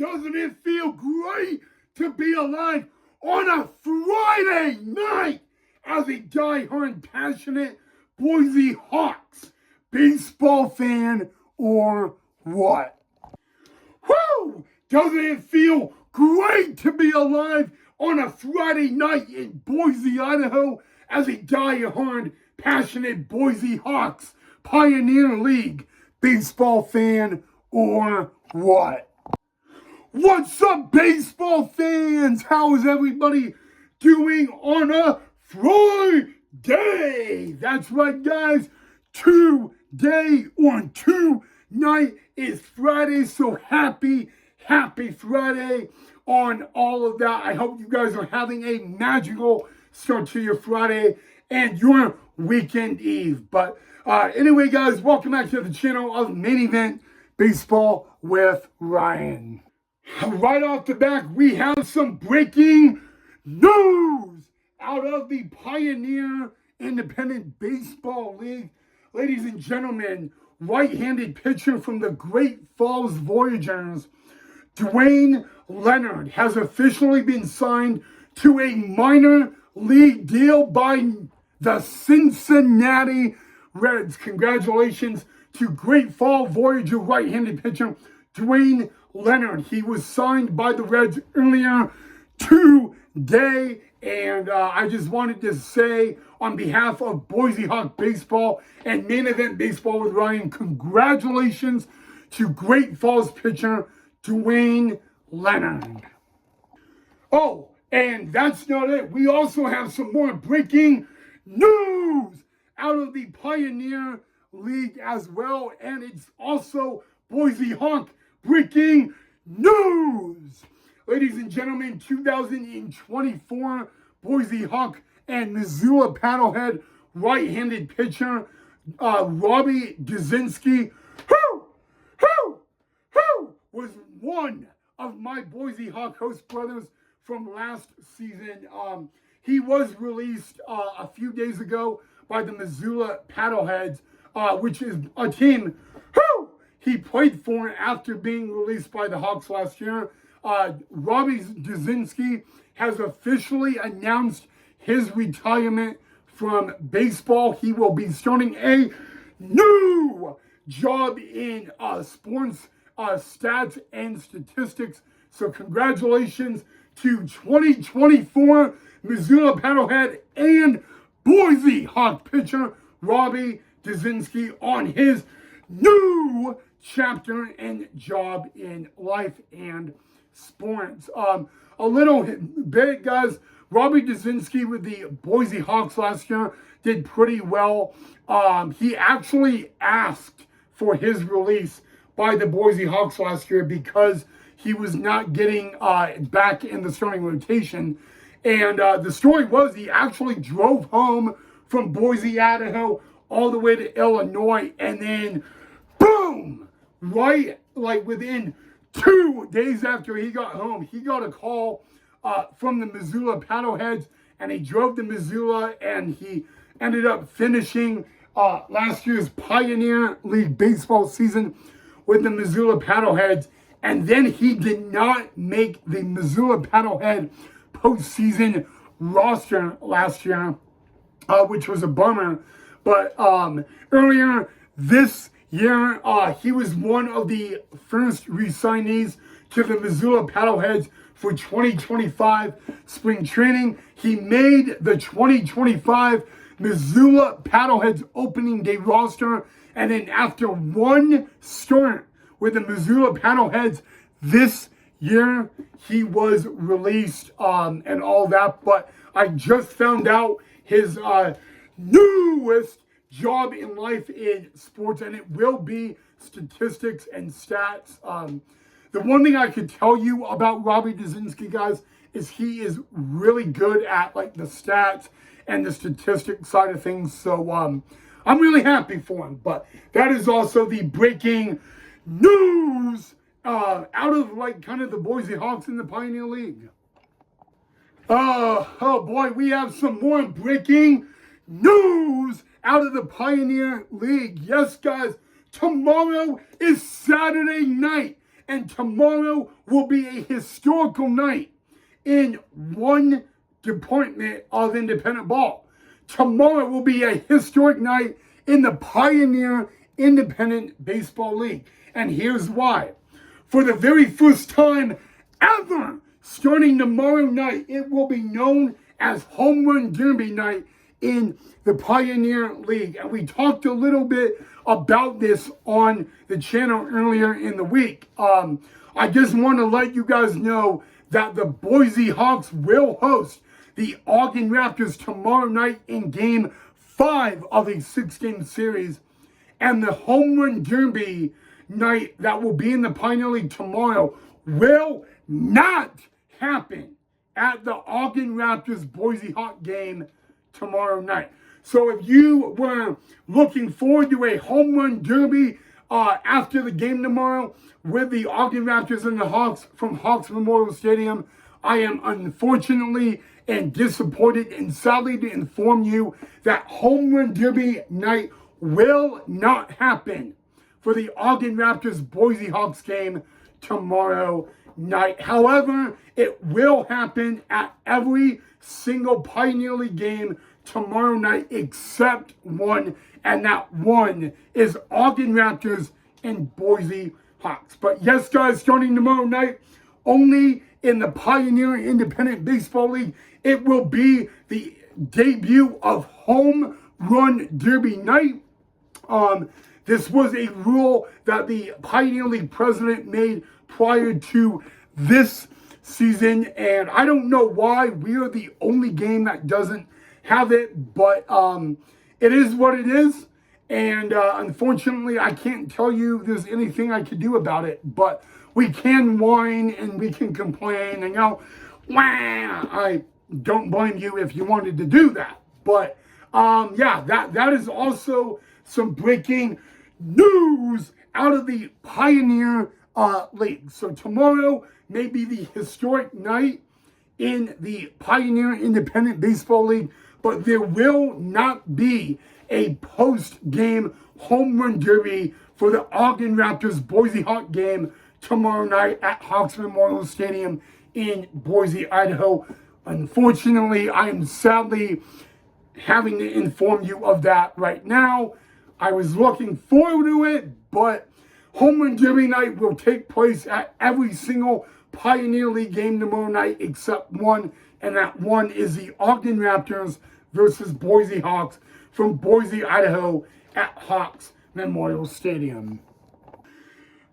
doesn't it feel great to be alive on a Friday night as a die-hard passionate Boise Hawks baseball fan or what? Woo! Doesn't it feel great to be alive on a Friday night in Boise, Idaho as a die-hard passionate Boise Hawks Pioneer League baseball fan or what? What's up, baseball fans? How is everybody doing on a Friday? That's right, guys. Today on tonight is Friday, so happy Friday on all of that. I hope you guys are having a magical start to your Friday and your weekend eve. But anyway, guys, welcome back to the channel of Main Event Baseball with Ryan. Right off the bat, we have some breaking news out of the Pioneer Independent Baseball League. Ladies and gentlemen, right-handed pitcher from the Great Falls Voyagers, Dwayne Leonard, has officially been signed to a minor league deal by the Cincinnati Reds. Congratulations to Great Falls Voyager right-handed pitcher Dwayne Leonard. He was signed by the Reds earlier today, and I just wanted to say on behalf of Boise Hawk Baseball and Main Event Baseball with Ryan, congratulations to Great Falls pitcher Dwayne Leonard. Oh, and that's not it. We also have some more breaking news out of the Pioneer League as well, and it's also Boise Hawk breaking news. Ladies and gentlemen, 2024 Boise Hawk and Missoula Paddlehead right-handed pitcher Robbie Dzinski, who was one of my Boise Hawk host brothers from last season. He was released a few days ago by the Missoula Paddleheads, which is a team he played for after being released by the Hawks last year. Robbie Dzinski has officially announced his retirement from baseball. He will be starting a new job in sports stats and statistics. So congratulations to 2024 Missoula Paddlehead and Boise Hawk pitcher Robbie Dzinski on his new chapter and job in life and sports. A little bit, guys. Robbie Dzinski with the Boise Hawks last year did pretty well. He actually asked for his release by the Boise Hawks last year because he was not getting back in the starting rotation. And the story was he actually drove home from Boise, Idaho, all the way to Illinois, and then boom, right, like within 2 days after he got home, he got a call from the Missoula Paddleheads, and he drove to Missoula, and he ended up finishing last year's Pioneer League baseball season with the Missoula Paddleheads, and then he did not make the Missoula Paddlehead postseason roster last year, which was a bummer. But earlier this year, he was one of the first re-signees to the Missoula Paddleheads for 2025 spring training. He made the 2025 Missoula Paddleheads opening day roster, and then after one start with the Missoula Paddleheads this year, he was released and all that. But I just found out his newest job in life in sports, and it will be statistics and stats. The one thing I could tell you about Robbie Dzinski, guys, is he is really good at like the stats and the statistic side of things. So I'm really happy for him. But that is also the breaking news out of like kind of the Boise Hawks in the Pioneer League. Oh boy, we have some more breaking news out of the Pioneer League. Yes, guys, tomorrow is Saturday night, And tomorrow will be a historical night in one department of independent ball. Tomorrow will be a historic night in the Pioneer Independent Baseball League. And here's why. For the very first time ever, starting tomorrow night, it will be known as Home Run Derby Night in the Pioneer League. And we talked a little bit about this on the channel earlier in the week. I just want to let you guys know that the Boise Hawks will host the Ogden Raptors tomorrow night in Game 5 of a 6-game series. And the Home Run Derby night that will be in the Pioneer League tomorrow will not happen at the Ogden Raptors Boise Hawk game tomorrow night. So if you were looking forward to a home run derby after the game tomorrow with the Ogden Raptors and the Hawks from Hawks Memorial Stadium, I am unfortunately and disappointed and sadly to inform you that home run derby night will not happen for the Ogden Raptors Boise Hawks game tomorrow night. However, it will happen at every single Pioneer League game tomorrow night except one, and that one is Ogden Raptors and Boise Hawks. But yes, guys, starting tomorrow night, only in the Pioneer Independent Baseball League, it will be the debut of Home Run Derby night. This was a rule that the Pioneer League president made prior to this season, and I don't know why we are the only game that doesn't have it, but it is what it is, and unfortunately, I can't tell you there's anything I could do about it, but we can whine and we can complain and go, wah! I don't blame you if you wanted to do that, but yeah, that is also some breaking news out of the Pioneer League. So tomorrow may be the historic night in the Pioneer Independent Baseball League, but there will not be a post-game home run derby for the Ogden Raptors Boise Hawk game tomorrow night at Hawks Memorial Stadium in Boise, Idaho. Unfortunately, I am sadly having to inform you of that right now. I was looking forward to it, but Home Run Derby night will take place at every single Pioneer League game tomorrow night except one, and that one is the Ogden Raptors versus Boise Hawks from Boise, Idaho at Hawks Memorial Stadium.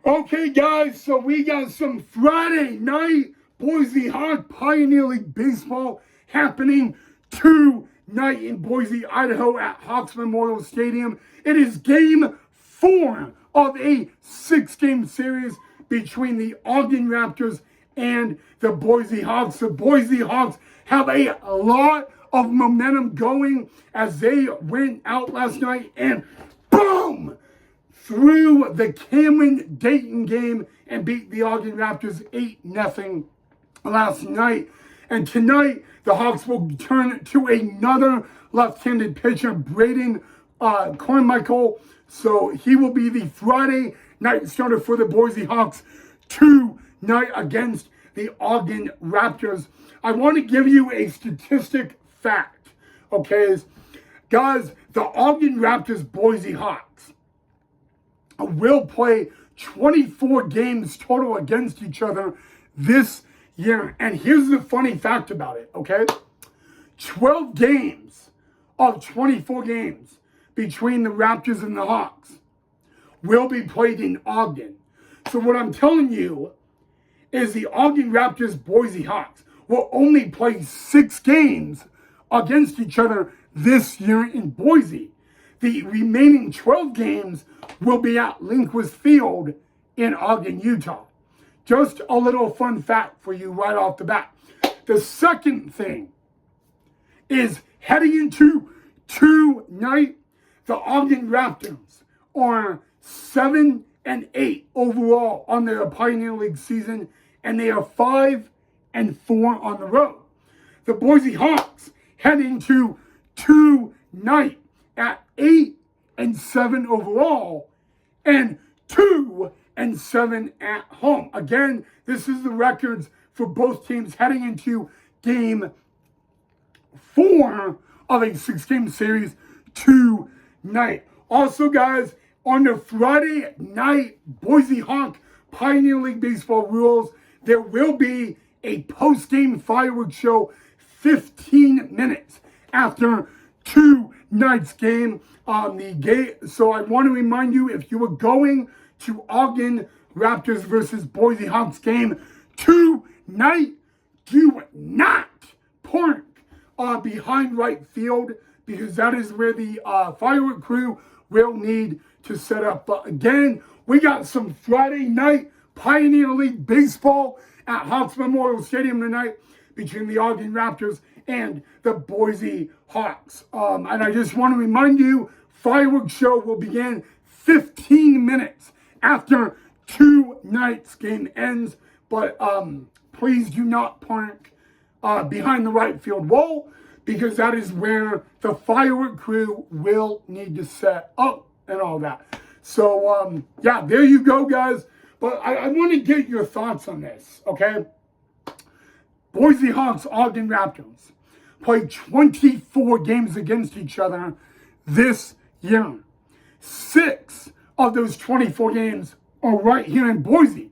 Okay, guys, so we got some Friday night Boise Hawk Pioneer League baseball happening tonight in Boise, Idaho at Hawks Memorial Stadium. It is Game 4 of a 6-game series between the Ogden Raptors and the Boise Hawks. The Boise Hawks have a lot of momentum going as they went out last night and boom! Through the Cameron-Dayton game and beat the Ogden Raptors 8-0 last night. And tonight, the Hawks will turn to another left-handed pitcher, Braden Carmichael. So he will be the Friday night starter for the Boise Hawks tonight against the Ogden Raptors. I want to give you a statistic fact, okay? Guys, the Ogden Raptors Boise Hawks will play 24 games total against each other this year. And here's the funny fact about it, okay? 12 games of 24 games between the Raptors and the Hawks will be played in Ogden. So what I'm telling you is the Ogden Raptors Boise Hawks will only play 6 games against each other this year in Boise. The remaining 12 games will be at Lindquist Field in Ogden, Utah. Just a little fun fact for you right off the bat. The second thing is heading into tonight, the Ogden Raptors are 7-8 overall on their Pioneer League season, and they are 5-4 on the road. The Boise Hawks heading to tonight at 8-7 overall and 2-4 2-7 at home. Again, this is the records for both teams heading into game 4 of a 6-game series tonight. Also, guys, on the Friday night Boise Hawk Pioneer League Baseball rules, there will be a post-game fireworks show 15 minutes after tonight's game on the gate. So I want to remind you, if you were going to Ogden Raptors versus Boise Hawks game tonight, do not park behind right field, because that is where the firework crew will need to set up. But again, we got some Friday night Pioneer League Baseball at Hawks Memorial Stadium tonight between the Ogden Raptors and the Boise Hawks. And I just want to remind you, fireworks show will begin 15 minutes after tonight's game ends. But please do not park behind the right field wall, because that is where the firework crew will need to set up and all that. So, yeah, there you go, guys. But I want to get your thoughts on this, okay? Boise Hawks, Ogden Raptors played 24 games against each other this year. 6 of those 24 games are right here in Boise.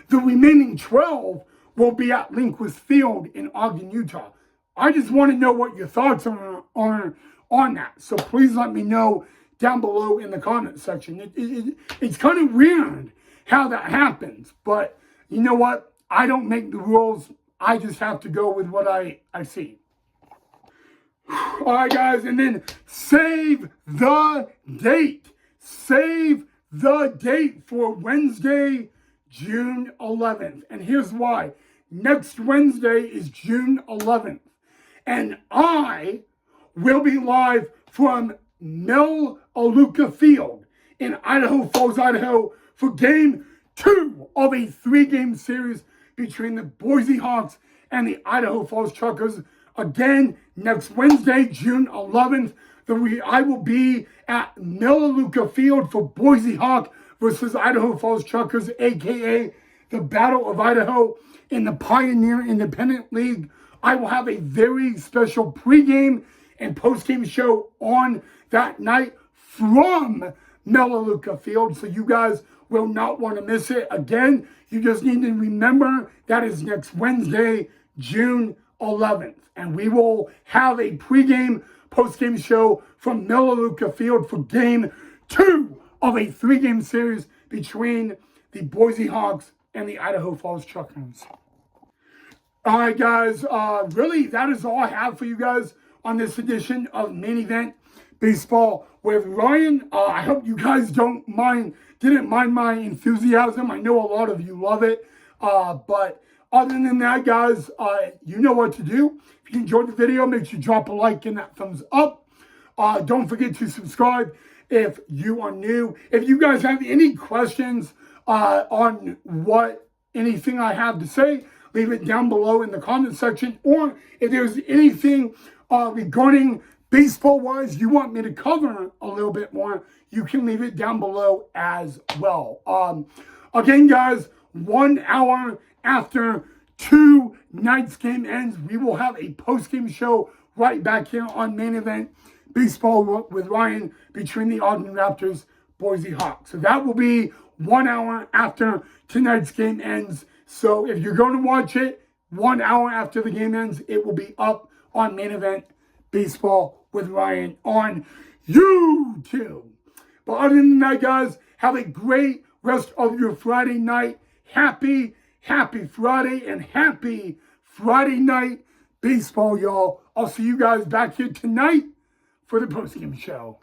The remaining 12 will be at Lindquist Field in Ogden, Utah. I just want to know what your thoughts are on that. So please let me know down below in the comment section. It's kind of weird how that happens, but you know what? I don't make the rules. I just have to go with what I see. All right, guys, and then save the date. Save the date for Wednesday, June 11th. And here's why. Next Wednesday is June 11th. And I will be live from Melaleuca Field in Idaho Falls, Idaho, for game 2 of a 3-game series between the Boise Hawks and the Idaho Falls Truckers. Again, next Wednesday, June 11th, I will be at Melaleuca Field for Boise Hawk versus Idaho Falls Truckers, a.k.a. the Battle of Idaho in the Pioneer Independent League. I will have a very special pregame and postgame show on that night from Melaleuca Field, so you guys will not want to miss it. Again, you just need to remember that is next Wednesday, June 11th. And we will have a pregame, postgame show from Melaleuca Field for game 2 of a 3-game series between the Boise Hawks and the Idaho Falls Truckers. All right, guys, really, that is all I have for you guys on this edition of Main Event Baseball with Ryan. I hope you guys didn't mind my enthusiasm. I know a lot of you love it. But other than that, guys, you know what to do. If you enjoyed the video, make sure you drop a like and that thumbs up. Don't forget to subscribe if you are new. If you guys have any questions on anything I have to say, leave it down below in the comment section. Or if there's anything regarding baseball-wise you want me to cover a little bit more, you can leave it down below as well. Again, guys, 1 hour after tonight's game ends, we will have a post-game show right back here on Main Event Baseball with Ryan between the Ogden Raptors, Boise Hawks. So that will be 1 hour after tonight's game ends. So if you're going to watch it 1 hour after the game ends, it will be up on Main Event Baseball with Ryan on YouTube. But other than that, guys, have a great rest of your Friday night. Happy Friday and happy Friday night baseball, y'all. I'll see you guys back here tonight for the postgame show.